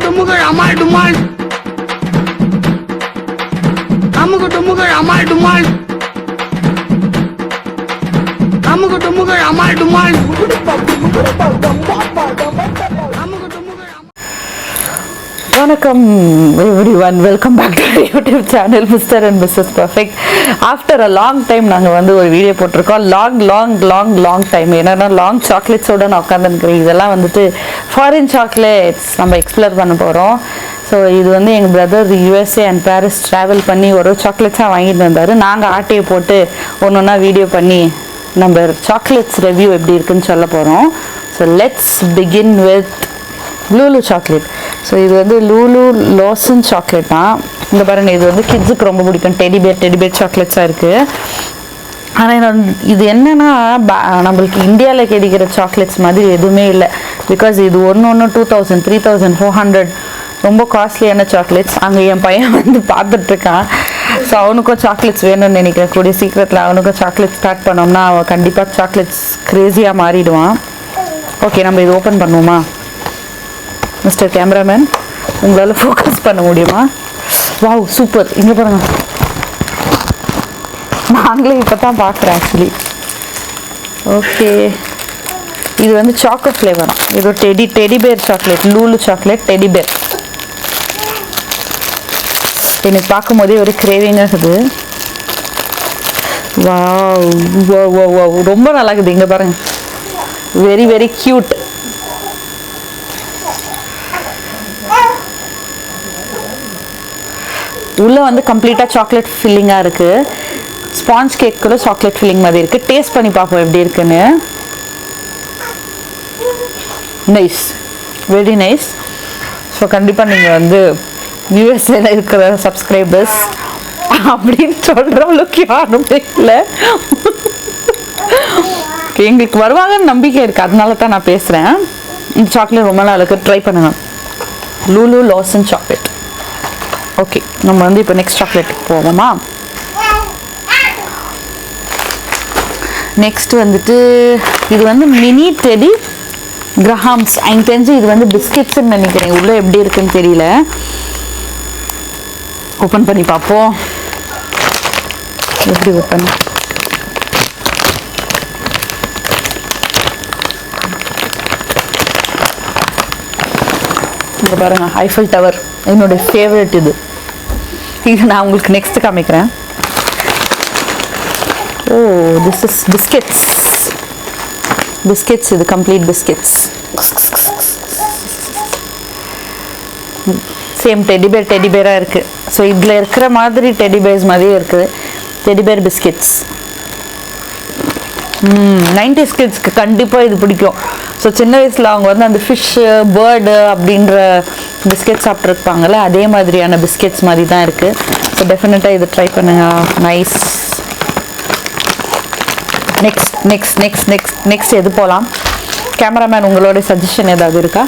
டுமுகள் அமால் டுமால் அமுகு டுமுகள் அமால் டுமால் அமுகு டுமுகள் அமால் டுமால் வணக்கம் everyone, welcome back to the YouTube channel Mr. and Mrs. Perfect. After a long time நாங்கள் வந்து ஒரு video போட்டிருக்கோம். long time. என்னன்னா லாங் சாக்லேட்ஸோட நான் உட்காந்துருக்கிறேன். இதெல்லாம் வந்துட்டு ஃபாரின் சாக்லேட்ஸ் நம்ம எக்ஸ்ப்ளோர் பண்ண போகிறோம். ஸோ இது வந்து எங்கள் brother USA and Paris travel பண்ணி ஒரு சாக்லேட்ஸாக வாங்கிட்டு வந்தார். நாங்கள் ஆட்டையை போட்டு ஒன்று ஒன்றா வீடியோ பண்ணி நம்ம சாக்லேட்ஸ் ரிவ்யூ எப்படி இருக்குன்னு சொல்ல போகிறோம். So let's begin with Lulu chocolate. So இது வந்து லூலு லாசன் சாக்லேட் தான். இந்த பாருங்கள், இது வந்து கிட்ஸுக்கு ரொம்ப பிடிக்கும். டெடிபேர் சாக்லேட்ஸாக இருக்குது. ஆனால் இது என்னென்னா நம்மளுக்கு இந்தியாவில் கிடைக்கிற சாக்லேட்ஸ் மாதிரி எதுவுமே இல்லை. பிகாஸ் இது ஒன்று 2000, 3000, 400 ரொம்ப காஸ்ட்லியான சாக்லேட்ஸ். அங்கே என் பையன் வந்து பார்த்துட்ருக்கான். ஸோ அவனுக்கும் சாக்லேட்ஸ் வேணும்னு நினைக்கிறேன். கூடிய சீக்கிரத்தில் அவனுக்கும் சாக்லேட் ஸ்டார்ட் பண்ணோம்னா அவன் கண்டிப்பாக சாக்லேட்ஸ் க்ரேஸியாக மாறிடுவான். ஓகே, நம்ம இது ஓப்பன் பண்ணுவோமா? மிஸ்டர் கேமராமேன், உங்களால் ஃபோக்கஸ் பண்ண முடியுமா? Wow, super. இங்கே பாருங்க, நாங்களே இப்போ தான் பார்க்குறேன் ஆக்சுவலி. ஓகே, இது வந்து சாக்கோ ஃப்ளேவர். இது teddy bear chocolate, Lulu chocolate teddy bear. எனக்கு பார்க்கும் போதே ஒரு கிரேவிங்காக இருக்குது. வாவ், ரொம்ப நல்லா இருக்குது. இங்கே பாருங்க, வெரி க்யூட். உள்ளே வந்து கம்ப்ளீட்டாக சாக்லேட் ஃபில்லிங்காக இருக்குது. ஸ்பாஞ்ச் கேக் கூட சாக்லேட் ஃபில்லிங் மாதிரி இருக்குது. டேஸ்ட் பண்ணி பார்ப்போம் எப்படி இருக்குன்னு. Nice, very nice. ஸோ கண்டிப்பாக நீங்கள் வந்து யூஎஸ்ஏல இருக்கிற சப்ஸ்கிரைபர்ஸ் அப்படின்னு சொல்கிற அளவுக்கு யாருமே இல்லை. எங்களுக்கு வருவாங்கன்னு நம்பிக்கை இருக்குது, அதனால தான் நான் பேசுகிறேன். இந்த சாக்லேட் ரொம்ப நாள் இருக்குது, ட்ரை பண்ணுங்கள். லூலு லாசன் சாக்லேட். ஓகே, நம்ம வந்து இப்போ நெக்ஸ்ட் சாக்லேட்டுக்கு போவோமா? நெக்ஸ்ட் வந்துட்டு இது வந்து மினி டெடி கிரஹாம்ஸ். எனக்கு தெரிஞ்சு இது வந்து பிஸ்கெட்ஸ்ன்னு நினைக்கிறேன். உள்ளே எப்படி இருக்குன்னு தெரியல. ஓப்பன் பண்ணி பார்ப்போம். எப்படி ஓப்பன்? இங்கே பாருங்க, ஐஃபில் டவர் என்னோட ஃபேவரட். இது நான் உங்களுக்கு நெக்ஸ்ட் காமிக்கிறேன். ஓ, திஸ் இஸ் பிஸ்கெட்ஸ். இது கம்ப்ளீட் பிஸ்கெட்ஸ். சேம் டெடிபேராக இருக்குது. ஸோ இதில் இருக்கிற மாதிரி டெடிபேர்ஸ் மாதிரியே இருக்குது. Teddy bear biscuits. 90s கிட்ஸ்க்கு கண்டிப்பாக இது பிடிக்கும். ஸோ சின்ன வயசில் அவங்க வந்து அந்த ஃபிஷ்ஷு, பேர்டு அப்படின்ற பிஸ்கெட் சாப்பிட்ருப்பாங்கள்ல, அதே மாதிரியான பிஸ்கெட்ஸ் மாதிரி தான் இருக்குது. ஸோ டெஃபினட்டாக இது ட்ரை பண்ணுங்க. நைஸ். நெக்ஸ்ட் எது போகலாம்? கேமராமேன், உங்களோட சஜஷன் ஏதாவது இருக்கா?